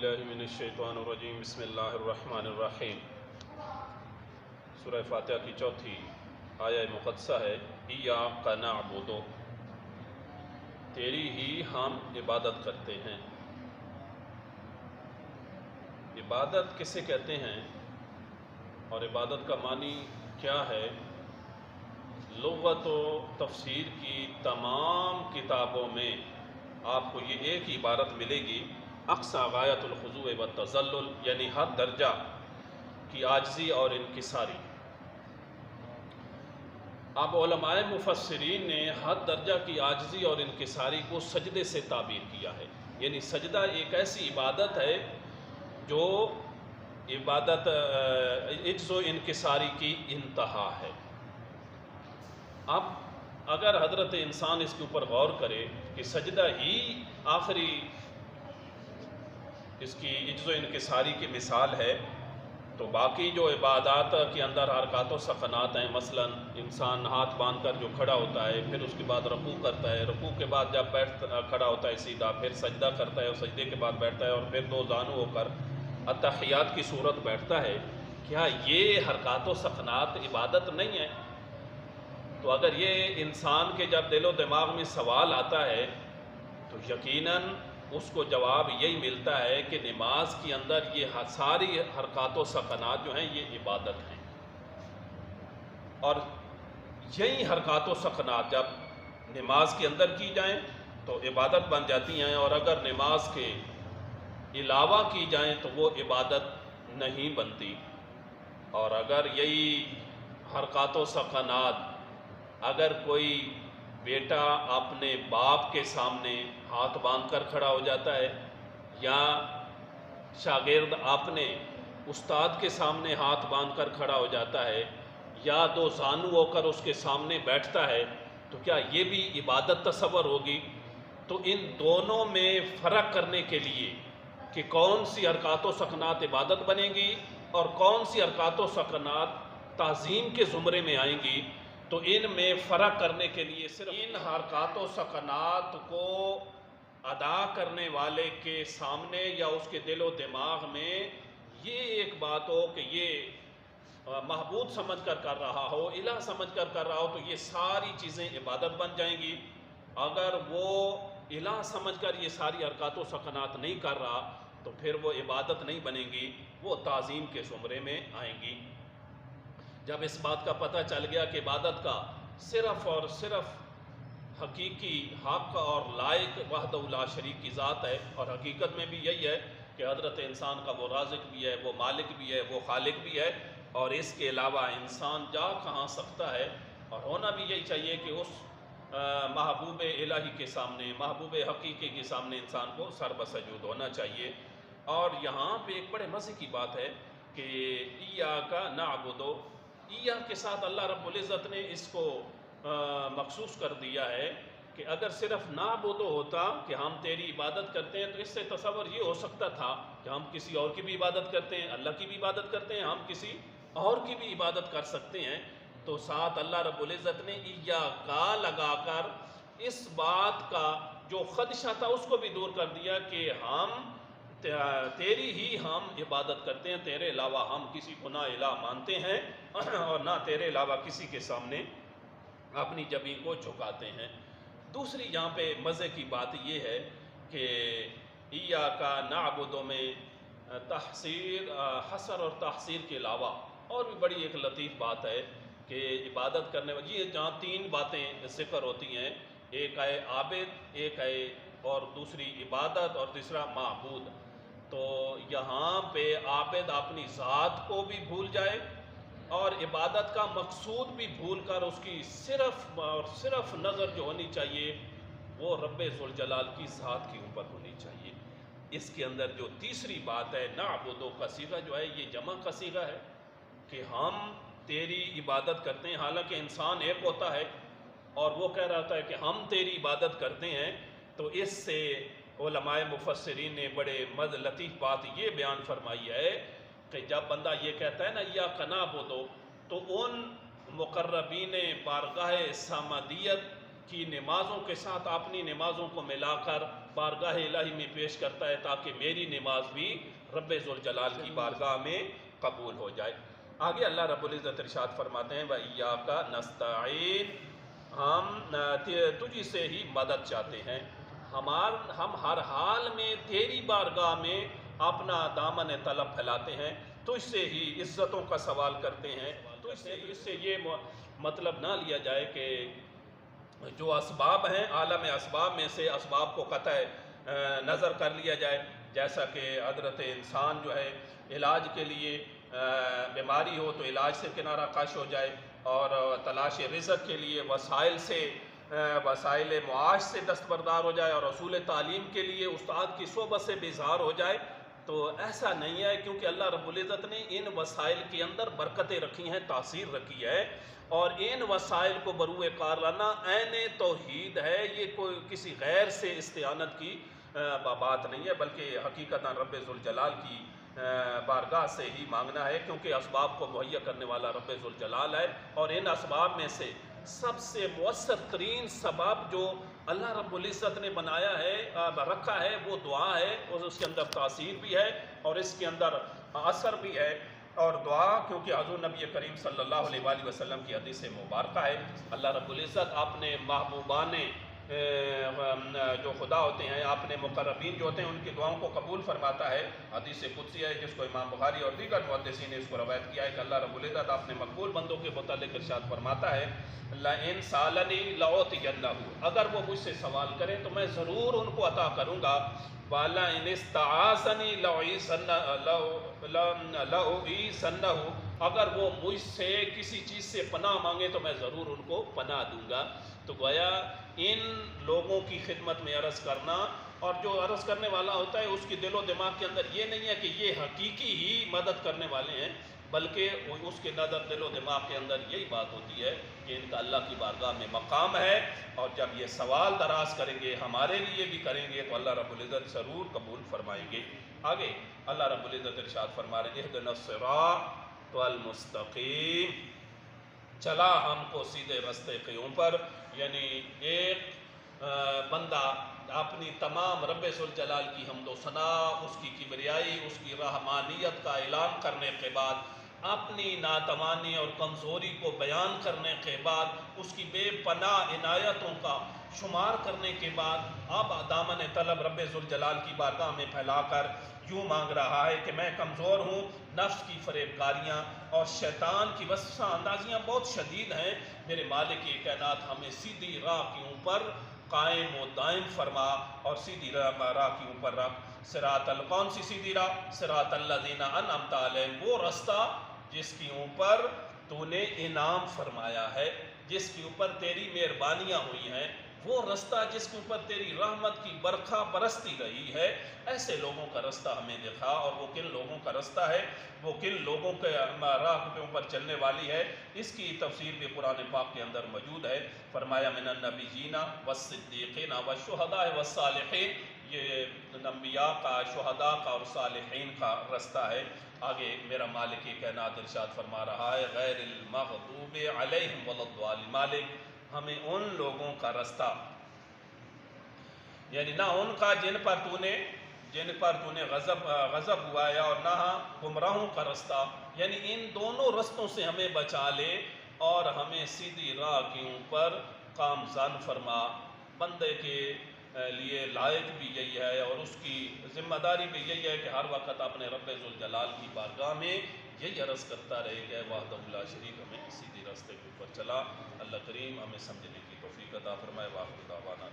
باللہ من الشیطان الرجیم بسم اللہ الرحمن الرحیم۔ سورہ فاتحہ کی چوتھی آیہ مقدسہ ہے ایاک نعبد، تیری ہی ہم عبادت کرتے ہیں۔ عبادت کسے کہتے ہیں اور عبادت کا معنی کیا ہے؟ لغت و تفسیر کی تمام کتابوں میں آپ کو یہ ایک ہی عبارت ملے گی، اقصی غایت الخضوع والتذلل، یعنی حد درجہ کی عاجزی اور انکساری۔ اب علماء مفسرین نے حد درجہ کی عاجزی اور انکساری کو سجدے سے تعبیر کیا ہے، یعنی سجدہ ایک ایسی عبادت ہے جو عبادت عجز و انکساری کی انتہا ہے۔ اب اگر حضرت انسان اس کے اوپر غور کرے کہ سجدہ ہی آخری اس کی عجز و انکساری کی مثال ہے، تو باقی جو عبادات کے اندر حرکات و سکنات ہیں، مثلا انسان ہاتھ باندھ کر جو کھڑا ہوتا ہے، پھر اس کے بعد رکوع کرتا ہے، رکوع کے بعد جب کھڑا ہوتا ہے سیدھا، پھر سجدہ کرتا ہے اور سجدے کے بعد بیٹھتا ہے اور پھر دو زانو ہو کر اتحیات کی صورت بیٹھتا ہے، کیا یہ حرکات و سکنات عبادت نہیں ہے؟ تو اگر یہ انسان کے جب دل و دماغ میں سوال آتا ہے تو یقیناً اس کو جواب یہی ملتا ہے کہ نماز کے اندر یہ ساری حرکات و سکنات جو ہیں یہ عبادت ہیں، اور یہی حرکات و سکنات جب نماز کے اندر کی جائیں تو عبادت بن جاتی ہیں، اور اگر نماز کے علاوہ کی جائیں تو وہ عبادت نہیں بنتی۔ اور اگر یہی حرکات و سکنات اگر کوئی بیٹا اپنے باپ کے سامنے ہاتھ باندھ کر کھڑا ہو جاتا ہے، یا شاگرد اپنے استاد کے سامنے ہاتھ باندھ کر کھڑا ہو جاتا ہے، یا دو زانو ہو کر اس کے سامنے بیٹھتا ہے، تو کیا یہ بھی عبادت تصور ہوگی؟ تو ان دونوں میں فرق کرنے کے لیے کہ کون سی حرکات و سکنات عبادت بنیں گی اور کون سی حرکات و سکنات تعظیم کے زمرے میں آئیں گی، تو ان میں فرق کرنے کے لیے صرف ان حرکات و سکنات کو ادا کرنے والے کے سامنے یا اس کے دل و دماغ میں یہ ایک بات ہو کہ یہ محبوب سمجھ کر رہا ہو، الہ سمجھ کر رہا ہو، تو یہ ساری چیزیں عبادت بن جائیں گی۔ اگر وہ الہ سمجھ کر یہ ساری حرکات و سکنات نہیں کر رہا تو پھر وہ عبادت نہیں بنیں گی، وہ تعظیم کے زمرے میں آئیں گی۔ جب اس بات کا پتہ چل گیا کہ عبادت کا صرف اور صرف حقیقی حق اور لائق وحدہ لا شریک کی ذات ہے، اور حقیقت میں بھی یہی ہے کہ حضرت انسان کا وہ رازق بھی ہے، وہ مالک بھی ہے، وہ خالق بھی ہے، اور اس کے علاوہ انسان جا کہاں سکتا ہے؟ اور ہونا بھی یہی چاہیے کہ اس محبوب الہی کے سامنے، محبوب حقیقی کے سامنے انسان کو سر بسجود ہونا چاہیے۔ اور یہاں پہ ایک بڑے مزے کی بات ہے کہ ایاک نعبد، ایاک کے ساتھ اللہ رب العزت نے اس کو مخصوص کر دیا ہے کہ اگر صرف نعبد ہوتا کہ ہم تیری عبادت کرتے ہیں، تو اس سے تصور یہ ہو سکتا تھا کہ ہم کسی اور کی بھی عبادت کرتے ہیں، اللہ کی بھی عبادت کرتے ہیں، ہم کسی اور کی بھی عبادت کر سکتے ہیں۔ تو ساتھ اللہ رب العزت نے ایاک لگا کر اس بات کا جو خدشہ تھا اس کو بھی دور کر دیا کہ ہم تیری ہی ہم عبادت کرتے ہیں، تیرے علاوہ ہم کسی کو نہ الہ مانتے ہیں اور نہ تیرے علاوہ کسی کے سامنے اپنی جبین کو جھکاتے ہیں۔ دوسری یہاں پہ مزے کی بات یہ ہے کہ ایاک نعبد میں تحصیر، حصر اور تحصیر کے علاوہ اور بھی بڑی ایک لطیف بات ہے کہ عبادت کرنے والی یہ جہاں تین باتیں ذکر ہوتی ہیں، ایک ہے عابد، ایک ہے اور دوسری عبادت اور تیسرا معبود، تو یہاں پہ عابد اپنی ذات کو بھی بھول جائے اور عبادت کا مقصود بھی بھول کر اس کی صرف اور صرف نظر جو ہونی چاہیے وہ رب ذوالجلال کی ذات کے اوپر ہونی چاہیے۔ اس کے اندر جو تیسری بات ہے نعبد کا صیغہ جو ہے یہ جمع کا صیغہ ہے کہ ہم تیری عبادت کرتے ہیں، حالانکہ انسان ایک ہوتا ہے اور وہ کہہ رہا ہوتا ہے کہ ہم تیری عبادت کرتے ہیں۔ تو اس سے علماء مفسرین نے بڑے لطیف بات یہ بیان فرمائی ہے کہ جب بندہ یہ کہتا ہے نا ایاک نعبد، تو ان مقربین بارگاہ سمدیت کی نمازوں کے ساتھ اپنی نمازوں کو ملا کر بارگاہ الہی میں پیش کرتا ہے تاکہ میری نماز بھی رب ذوالجلال کی بارگاہ میں قبول ہو جائے۔ آگے اللہ رب العزت ارشاد فرماتے ہیں وَإِيَّاكَ نَسْتَعِينُ، ہم تجھ سے ہی مدد چاہتے ہیں، ہم ہر حال میں تیری بارگاہ میں اپنا دامن طلب پھیلاتے ہیں، تجھ سے ہی عزتوں کا سوال کرتے ہیں۔ تو اس سے یہ مطلب نہ لیا جائے کہ جو اسباب ہیں عالم اسباب میں سے اسباب کو قطع نظر کر لیا جائے، جیسا کہ حضرت انسان جو ہے علاج کے لیے بیماری ہو تو علاج سے کنارہ کش ہو جائے، اور تلاش رزق کے لیے وسائل معاش سے دستبردار ہو جائے، اور اصول تعلیم کے لیے استاد کی صحبت سے بیزار ہو جائے۔ تو ایسا نہیں ہے، کیونکہ اللہ رب العزت نے ان وسائل کے اندر برکتیں رکھی ہیں، تاثیر رکھی ہے، اور ان وسائل کو بروئے کار لانا عین توحید ہے۔ یہ کوئی کسی غیر سے استعانت کی بات نہیں ہے، بلکہ حقیقتاً رب ذوالجلال کی بارگاہ سے ہی مانگنا ہے، کیونکہ اسباب کو مہیا کرنے والا رب ذوالجلال ہے، اور ان اسباب میں سے سب سے مؤثر ترین سبب جو اللہ رب العزت نے بنایا ہے، رکھا ہے، وہ دعا ہے، اور اس کے اندر تاثیر بھی ہے اور اس کے اندر اثر بھی ہے۔ اور دعا، کیونکہ حضور نبی کریم صلی اللہ علیہ وآلہ وسلم کی حدیث مبارکہ ہے، اللہ رب العزت اپنے محبوبان جو خدا ہوتے ہیں، اپنے مقربین جو ہوتے ہیں، ان کی دعاؤں کو قبول فرماتا ہے۔ حدیث قدسی ہے جس کو امام بخاری اور دیگر محدثین نے اس کو روایت کیا ہے کہ اللہ رب العزت اپنے مقبول بندوں کے متعلق ارشاد فرماتا ہے لَإِن سَأَلَنِي لَأُعْطِيَنَّهُ، اگر وہ مجھ سے سوال کریں تو میں ضرور ان کو عطا کروں گا، وَلَئِنِ اسْتَعَاذَنِي لَأُعِيذَنَّهُ، اگر وہ مجھ سے کسی چیز سے پناہ مانگے تو میں ضرور ان کو پناہ دوں گا۔ تو گویا ان لوگوں کی خدمت میں عرض کرنا، اور جو عرض کرنے والا ہوتا ہے اس کی دل و دماغ کے اندر یہ نہیں ہے کہ یہ حقیقی ہی مدد کرنے والے ہیں، بلکہ اس کے نظر دل و دماغ کے اندر یہی بات ہوتی ہے کہ ان کا اللہ کی بارگاہ میں مقام ہے، اور جب یہ سوال دراز کریں گے، ہمارے لیے بھی کریں گے، تو اللہ رب العزت ضرور قبول فرمائیں گے۔ آگے اللہ رب العزت ارشاد فرما رہے ہیں اهدنا الصراط المستقیم، چلا ہم کو سیدھے رستے کے اوپر، یعنی ایک بندہ اپنی تمام رب ذوالجلال کی حمد و ثنا، اس کی کبریائی، اس کی رحمانیت کا اعلان کرنے کے بعد، اپنی ناتوانی اور کمزوری کو بیان کرنے کے بعد، اس کی بے پناہ عنایتوں کا شمار کرنے کے بعد، اب دامن طلب رب ذوالجلال کی بارگاہ میں پھیلا کر یوں مانگ رہا ہے کہ میں کمزور ہوں، نفس کی فریب کاریاں اور شیطان کی وسوسہ اندازیاں بہت شدید ہیں، میرے مالک کائنات ہمیں سیدھی راہ کے اوپر قائم و دائم فرما اور سیدھی راہ کے اوپر رکھ۔ کون سی سیدھی راہ؟ صراط الذین انعمت علیہم، وہ رستہ جس کے اوپر تو نے انعام فرمایا ہے، جس کے اوپر تیری مہربانیاں ہوئی ہیں، وہ رستہ جس کے اوپر تیری رحمت کی برکھا برستی رہی ہے، ایسے لوگوں کا رستہ ہمیں دکھا، اور وہ کن لوگوں کا رستہ ہے، وہ کن لوگوں کے راہ کے اوپر چلنے والی ہے، اس کی تفسیر بھی قرآن پاک کے اندر موجود ہے۔ فرمایا من النبیین والصدیقین والشہداء والصالحین، یہ انبیاء کا، شہداء کا اور صالحین کا رستہ ہے۔ آگے میرا مالک کائنات ارشاد فرما رہا ہے غیر المغضوب علیہم ولا الضالین، مالک ہمیں ان لوگوں کا رستہ، یعنی نہ ان کا جن پر تو نے غضب ہوا ہے، اور نہ گمراہوں کا رستہ، یعنی ان دونوں رستوں سے ہمیں بچا لے اور ہمیں سیدھی راہ کے اوپر کامزن فرما۔ بندے کے لیے لائق بھی یہی ہے اور اس کی ذمہ داری بھی یہی ہے کہ ہر وقت اپنے رب ذوالجلال کی بارگاہ میں یہی عرض کرتا رہے کہ وحدہ لا شریک ہمیں سیدھی راستے کے اوپر چلا۔ اللہ کریم ہمیں سمجھنے کی توفیق عطا فرمائے۔ وآخر دعوانا